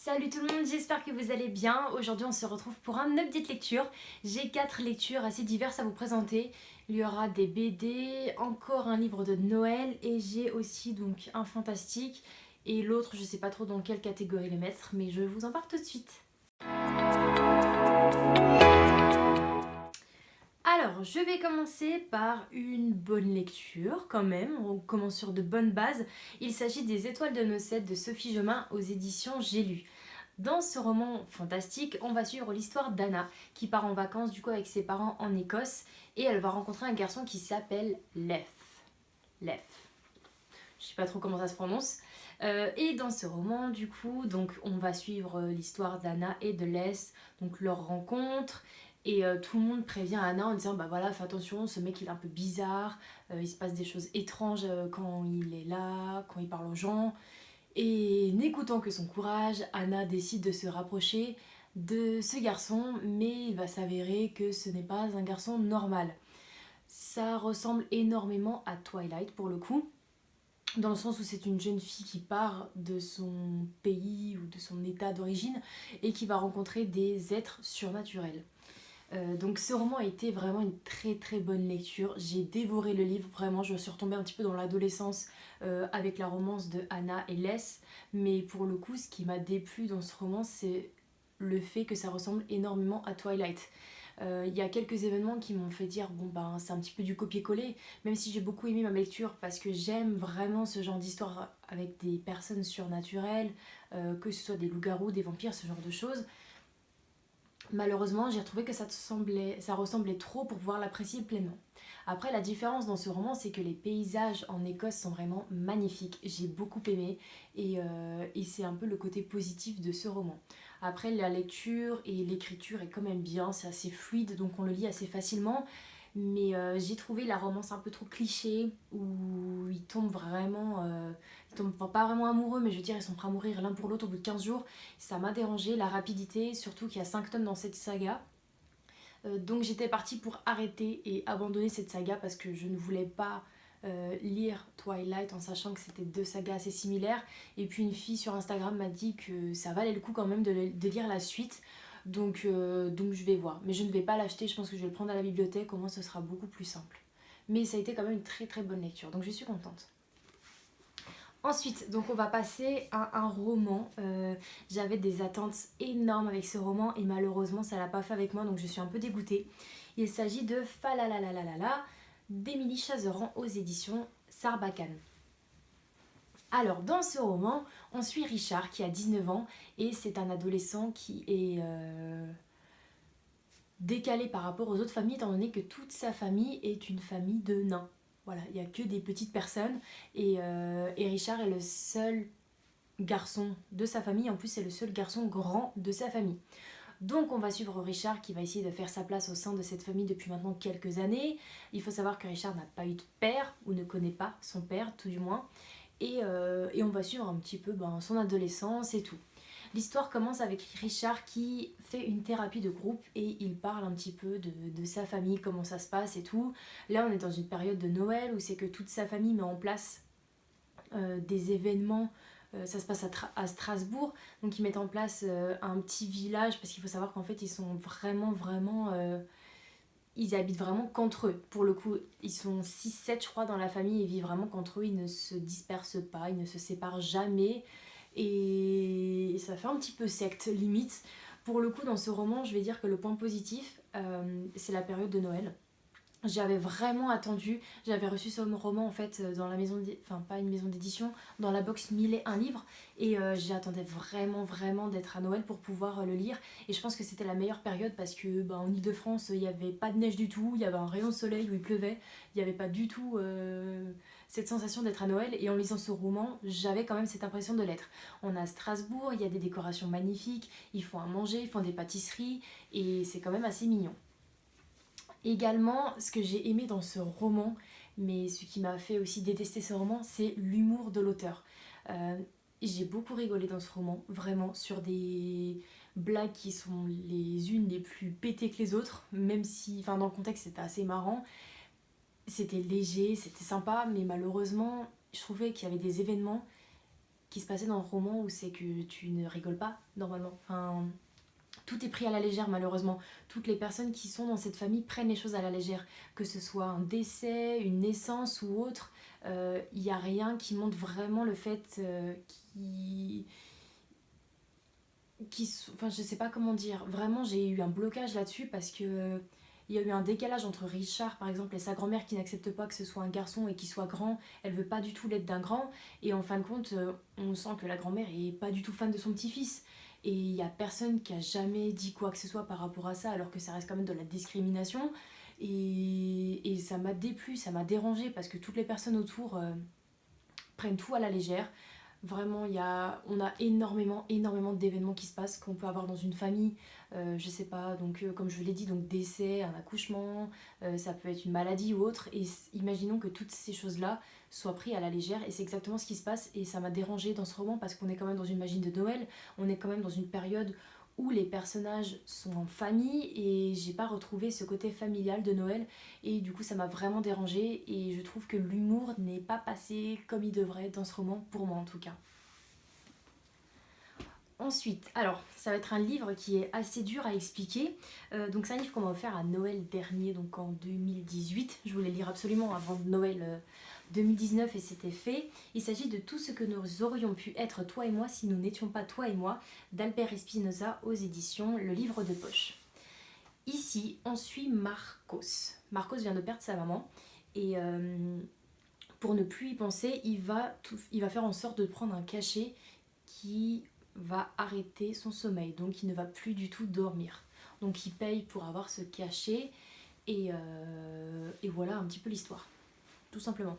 Salut tout le monde, j'espère que vous allez bien. Aujourd'hui on se retrouve pour un update lecture. J'ai 4 lectures assez diverses à vous présenter. Il y aura des BD, encore un livre de Noël et j'ai aussi donc un fantastique et l'autre je sais pas trop dans quelle catégorie le mettre mais je vous en parle tout de suite. Alors, je vais commencer par une bonne lecture quand même, on commence sur de bonnes bases. Il s'agit des Étoiles de Nocette de Sophie Jomain aux éditions J'ai lu. Dans ce roman fantastique, on va suivre l'histoire d'Anna qui part en vacances du coup avec ses parents en Écosse et elle va rencontrer un garçon qui s'appelle Lef. Lef. Je sais pas trop comment ça se prononce. Et dans ce roman, du coup, donc on va suivre l'histoire d'Anna et de Les, donc leur rencontre. Et tout le monde prévient Anna en disant bah voilà, fais attention, ce mec il est un peu bizarre, il se passe des choses étranges quand il est là, quand il parle aux gens. Et n'écoutant que son courage, Anna décide de se rapprocher de ce garçon, mais il va s'avérer que ce n'est pas un garçon normal. Ça ressemble énormément à Twilight pour le coup, dans le sens où c'est une jeune fille qui part de son pays ou de son état d'origine et qui va rencontrer des êtres surnaturels. Donc ce roman a été vraiment une très très bonne lecture. J'ai dévoré le livre, vraiment, je suis retombée un petit peu dans l'adolescence avec la romance de Anna et Les. Mais pour le coup, ce qui m'a déplu dans ce roman, c'est le fait que ça ressemble énormément à Twilight. Il y a quelques événements qui m'ont fait dire bon ben c'est un petit peu du copier-coller, même si j'ai beaucoup aimé ma lecture parce que j'aime vraiment ce genre d'histoire avec des personnes surnaturelles, que ce soit des loups-garous, des vampires, ce genre de choses. Malheureusement, j'ai retrouvé que ça ressemblait trop pour pouvoir l'apprécier pleinement. Après, la différence dans ce roman, c'est que les paysages en Écosse sont vraiment magnifiques. J'ai beaucoup aimé et c'est un peu le côté positif de ce roman. Après, la lecture et l'écriture est quand même bien, c'est assez fluide, donc on le lit assez facilement. Mais j'ai trouvé la romance un peu trop cliché, où ils tombent pas vraiment amoureux, mais je veux dire, ils sont prêts à mourir l'un pour l'autre au bout de 15 jours. Ça m'a dérangé, la rapidité, surtout qu'il y a 5 tomes dans cette saga. Donc j'étais partie pour arrêter et abandonner cette saga parce que je ne voulais pas lire Twilight en sachant que c'était deux sagas assez similaires. Et puis une fille sur Instagram m'a dit que ça valait le coup quand même de lire la suite. Donc je vais voir. Mais je ne vais pas l'acheter, je pense que je vais le prendre à la bibliothèque, au moins ce sera beaucoup plus simple. Mais ça a été quand même une très très bonne lecture, donc je suis contente. Ensuite, donc on va passer à un roman. J'avais des attentes énormes avec ce roman et malheureusement ça l'a pas fait avec moi donc je suis un peu dégoûtée. Il s'agit de Falalalalala d'Émilie Chazeran aux éditions Sarbacane. Alors dans ce roman, on suit Richard qui a 19 ans et c'est un adolescent qui est décalé par rapport aux autres familles étant donné que toute sa famille est une famille de nains. Voilà, il n'y a que des petites personnes et Richard est le seul garçon de sa famille, en plus c'est le seul garçon grand de sa famille. Donc on va suivre Richard qui va essayer de faire sa place au sein de cette famille depuis maintenant quelques années. Il faut savoir que Richard n'a pas eu de père, ou ne connaît pas son père tout du moins, et on va suivre un petit peu son adolescence et tout. L'histoire commence avec Richard qui fait une thérapie de groupe et il parle un petit peu de sa famille, comment ça se passe et tout. Là on est dans une période de Noël où c'est que toute sa famille met en place des événements. Ça se passe à Strasbourg, donc ils mettent en place un petit village parce qu'il faut savoir qu'en fait ils sont vraiment ils habitent vraiment qu'entre eux. Pour le coup, ils sont 6-7 je crois dans la famille, ils vivent vraiment qu'entre eux, ils ne se dispersent pas, ils ne se séparent jamais et ça fait un petit peu secte limite. Pour le coup, dans ce roman, je vais dire que le point positif, c'est la période de Noël. J'avais vraiment attendu, j'avais reçu ce roman en fait dans la maison, enfin pas une maison d'édition, dans la box 1001 livres et j'attendais vraiment d'être à Noël pour pouvoir le lire et je pense que c'était la meilleure période parce que en Ile-de-France il n'y avait pas de neige du tout, il y avait un rayon de soleil où il pleuvait, il n'y avait pas du tout cette sensation d'être à Noël et en lisant ce roman j'avais quand même cette impression de l'être. On a Strasbourg, il y a des décorations magnifiques, ils font à manger, ils font des pâtisseries et c'est quand même assez mignon. Également, ce que j'ai aimé dans ce roman, mais ce qui m'a fait aussi détester ce roman, c'est l'humour de l'auteur. Euh, j'ai beaucoup rigolé dans ce roman, vraiment, sur des blagues qui sont les unes les plus pétées que les autres, même si, enfin, dans le contexte, c'était assez marrant. C'était léger, c'était sympa, mais malheureusement, je trouvais qu'il y avait des événements. qui se passait dans le roman où c'est que tu ne rigoles pas normalement. Enfin, tout est pris à la légère malheureusement. Toutes les personnes qui sont dans cette famille prennent les choses à la légère. Que ce soit un décès, une naissance ou autre, il n'y a rien qui montre vraiment le fait qui... Enfin, je sais pas comment dire. Vraiment, j'ai eu un blocage là-dessus parce que il y a eu un décalage entre Richard, par exemple, et sa grand-mère qui n'accepte pas que ce soit un garçon et qu'il soit grand. Elle veut pas du tout l'être d'un grand. Et en fin de compte, on sent que la grand-mère est pas du tout fan de son petit-fils. Et il y a personne qui a jamais dit quoi que ce soit par rapport à ça, alors que ça reste quand même de la discrimination. Et ça m'a déplu, ça m'a dérangé parce que toutes les personnes autour prennent tout à la légère. Vraiment, on a énormément d'événements qui se passent qu'on peut avoir dans une famille. Je sais pas, donc comme je vous l'ai dit, donc décès, un accouchement, ça peut être une maladie ou autre. Et imaginons que toutes ces choses-là soient prises à la légère. Et c'est exactement ce qui se passe. Et ça m'a dérangé dans ce roman parce qu'on est quand même dans une magie de Noël. On est quand même dans une période où les personnages sont en famille et j'ai pas retrouvé ce côté familial de Noël et du coup ça m'a vraiment dérangée et je trouve que l'humour n'est pas passé comme il devrait dans ce roman, pour moi en tout cas. Ensuite, alors ça va être un livre qui est assez dur à expliquer. Donc c'est un livre qu'on m'a offert à Noël dernier, donc en 2018. Je voulais lire absolument avant Noël 2019 et c'était fait. Il s'agit de Tout ce que nous aurions pu être, toi et moi, si nous n'étions pas toi et moi, d'Albert Espinosa aux éditions Le Livre de Poche. Ici, on suit Marcos. Marcos vient de perdre sa maman et pour ne plus y penser, il va faire en sorte de prendre un cachet qui va arrêter son sommeil. Donc il ne va plus du tout dormir. Donc il paye pour avoir ce cachet et voilà un petit peu l'histoire. Tout simplement.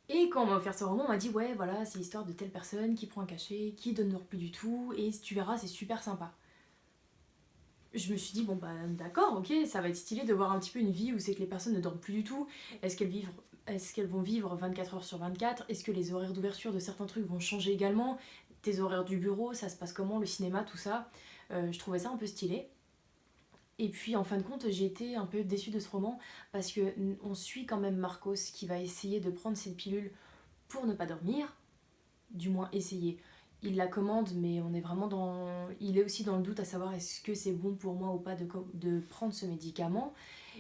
Et quand on m'a offert ce roman, on m'a dit ouais voilà c'est l'histoire de telle personne qui prend un cachet, qui ne dort plus du tout et tu verras c'est super sympa. Je me suis dit bon bah d'accord ok ça va être stylé de voir un petit peu une vie où c'est que les personnes ne dorment plus du tout. Est-ce qu'elles vont vivre 24 heures sur 24? Est-ce que les horaires d'ouverture de certains trucs vont changer également? Tes horaires du bureau, ça se passe comment? Le cinéma, tout ça. Je trouvais ça un peu stylé. Et puis en fin de compte, j'ai été un peu déçue de ce roman parce que on suit quand même Marcos qui va essayer de prendre cette pilule pour ne pas dormir, du moins essayer. Il la commande, mais on est vraiment dans. Il est aussi dans le doute à savoir est-ce que c'est bon pour moi ou pas de prendre ce médicament.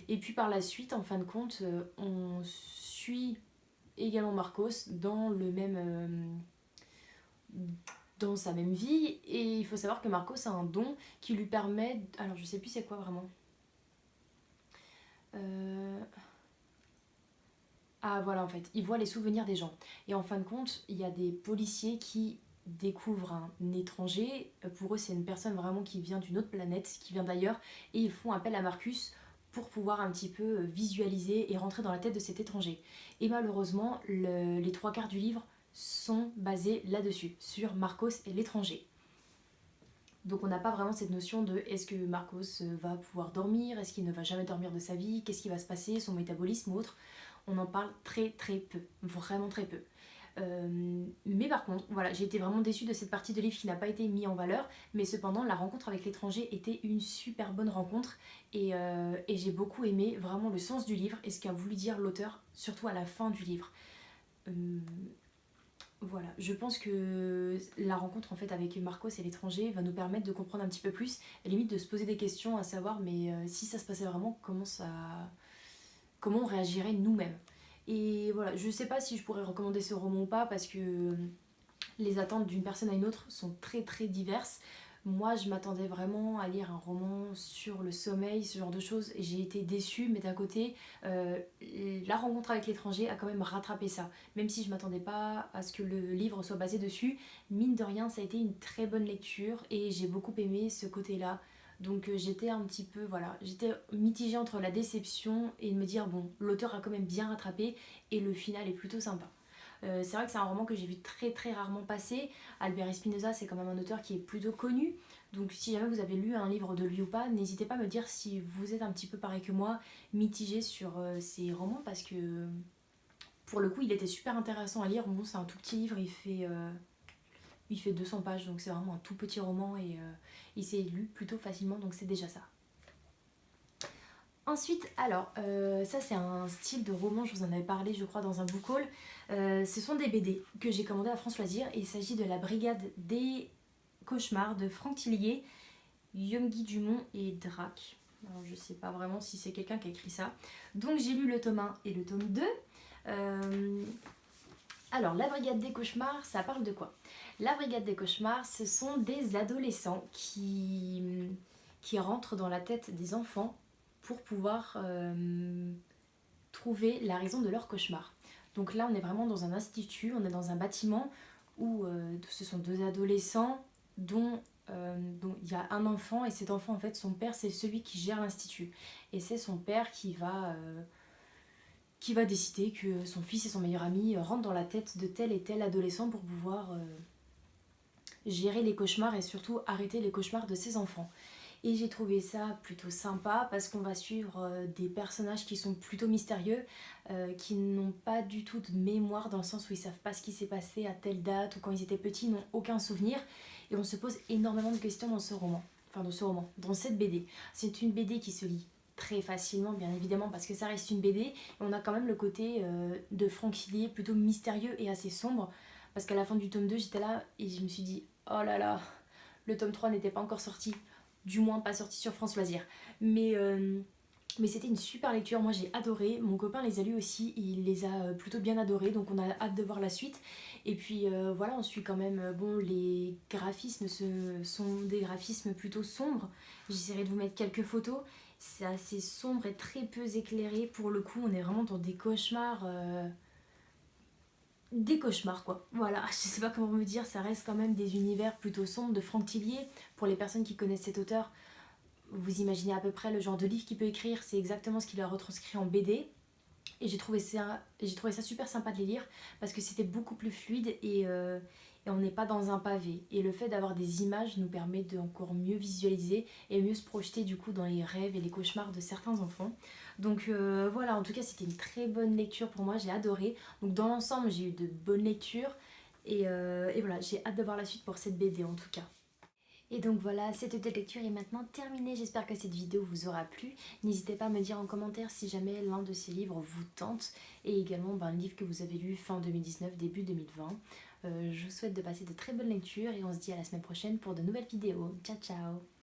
Et puis par la suite, en fin de compte, on suit également Marcos dans le même. Dans sa même vie. Et il faut savoir que Marcos a un don qui lui permet. Alors je sais plus c'est quoi vraiment. Euh, Ah voilà en fait, il voit les souvenirs des gens. Et en fin de compte, il y a des policiers qui découvrent un étranger. Pour eux, c'est une personne vraiment qui vient d'une autre planète, qui vient d'ailleurs. Et ils font appel à Marcus pour pouvoir un petit peu visualiser et rentrer dans la tête de cet étranger. Et malheureusement, les trois quarts du livre sont basés là-dessus, sur Marcos et l'étranger. Donc on n'a pas vraiment cette notion de est-ce que Marcos va pouvoir dormir, est-ce qu'il ne va jamais dormir de sa vie, qu'est-ce qui va se passer, son métabolisme ou autre. On en parle très peu, vraiment très peu. Mais par contre, voilà, j'ai été vraiment déçue de cette partie de livre qui n'a pas été mise en valeur, mais cependant la rencontre avec l'étranger était une super bonne rencontre et j'ai beaucoup aimé vraiment le sens du livre et ce qu'a voulu dire l'auteur, surtout à la fin du livre. Euh, voilà, je pense que la rencontre en fait avec Marcos et l'étranger va nous permettre de comprendre un petit peu plus, et limite de se poser des questions à savoir mais si ça se passait vraiment, comment on réagirait nous-mêmes. Et voilà, je sais pas si je pourrais recommander ce roman ou pas parce que les attentes d'une personne à une autre sont très diverses. Moi, je m'attendais vraiment à lire un roman sur le sommeil, ce genre de choses, et j'ai été déçue, mais d'un côté, la rencontre avec l'étranger a quand même rattrapé ça. Même si je m'attendais pas à ce que le livre soit basé dessus, mine de rien, ça a été une très bonne lecture, et j'ai beaucoup aimé ce côté-là. Donc j'étais un petit peu, voilà, j'étais mitigée entre la déception et de me dire, bon, l'auteur a quand même bien rattrapé, et le final est plutôt sympa. C'est vrai que c'est un roman que j'ai vu très rarement passer. Albert Espinosa, c'est quand même un auteur qui est plutôt connu. Donc si jamais vous avez lu un livre de lui ou pas, n'hésitez pas à me dire si vous êtes un petit peu pareil que moi, mitigé sur ces romans, parce que pour le coup, il était super intéressant à lire. Bon, c'est un tout petit livre, il fait 200 pages, donc c'est vraiment un tout petit roman et il s'est lu plutôt facilement, donc c'est déjà ça. Ensuite, alors, ça c'est un style de roman, je vous en avais parlé je crois dans un book haul. Ce sont des BD que j'ai commandé à France Loisirs et il s'agit de La Brigade des Cauchemars de Franck Tillier, Guy Dumont et Drac. Alors, je sais pas vraiment si c'est quelqu'un qui a écrit ça. Donc j'ai lu le tome 1 et le tome 2. Euh, alors, La Brigade des Cauchemars, ça parle de quoi? La Brigade des Cauchemars, ce sont des adolescents qui rentrent dans la tête des enfants pour pouvoir trouver la raison de leur cauchemar. Donc là, on est vraiment dans un institut, on est dans un bâtiment où ce sont deux adolescents dont il y a un enfant, et cet enfant, en fait, son père, c'est celui qui gère l'institut. Et c'est son père qui va décider que son fils et son meilleur ami rentrent dans la tête de tel et tel adolescent pour pouvoir gérer les cauchemars et surtout arrêter les cauchemars de ses enfants. Et j'ai trouvé ça plutôt sympa parce qu'on va suivre des personnages qui sont plutôt mystérieux, qui n'ont pas du tout de mémoire dans le sens où ils savent pas ce qui s'est passé à telle date ou quand ils étaient petits, ils n'ont aucun souvenir. Et on se pose énormément de questions dans ce roman, dans cette BD. C'est une BD qui se lit très facilement, bien évidemment, parce que ça reste une BD. Et on a quand même le côté de Franck Tillier plutôt mystérieux et assez sombre. Parce qu'à la fin du tome 2, j'étais là et je me suis dit, oh là là, le tome 3 n'était pas encore sorti, du moins pas sorti sur France Loisirs. Mais c'était une super lecture, moi j'ai adoré, mon copain les a lus aussi, il les a plutôt bien adorés, donc on a hâte de voir la suite. Et puis voilà, on suit quand même, bon, les graphismes sont des graphismes plutôt sombres, j'essaierai de vous mettre quelques photos, c'est assez sombre et très peu éclairé, pour le coup on est vraiment dans des cauchemars quoi. Voilà, je sais pas comment me dire, ça reste quand même des univers plutôt sombres de Franck Tillier. Pour les personnes qui connaissent cet auteur, vous imaginez à peu près le genre de livre qu'il peut écrire, c'est exactement ce qu'il a retranscrit en BD. Et j'ai trouvé ça super sympa de les lire parce que c'était beaucoup plus fluide et on n'est pas dans un pavé. Et le fait d'avoir des images nous permet de encore mieux visualiser et mieux se projeter du coup dans les rêves et les cauchemars de certains enfants. Donc voilà, en tout cas c'était une très bonne lecture pour moi, j'ai adoré. Donc dans l'ensemble j'ai eu de bonnes lectures et voilà, j'ai hâte de voir la suite pour cette BD en tout cas. Et donc voilà, cette lecture est maintenant terminée. J'espère que cette vidéo vous aura plu. N'hésitez pas à me dire en commentaire si jamais l'un de ces livres vous tente. Et également un livre que vous avez lu fin 2019, début 2020. Je vous souhaite de passer de très bonnes lectures et on se dit à la semaine prochaine pour de nouvelles vidéos. Ciao ciao!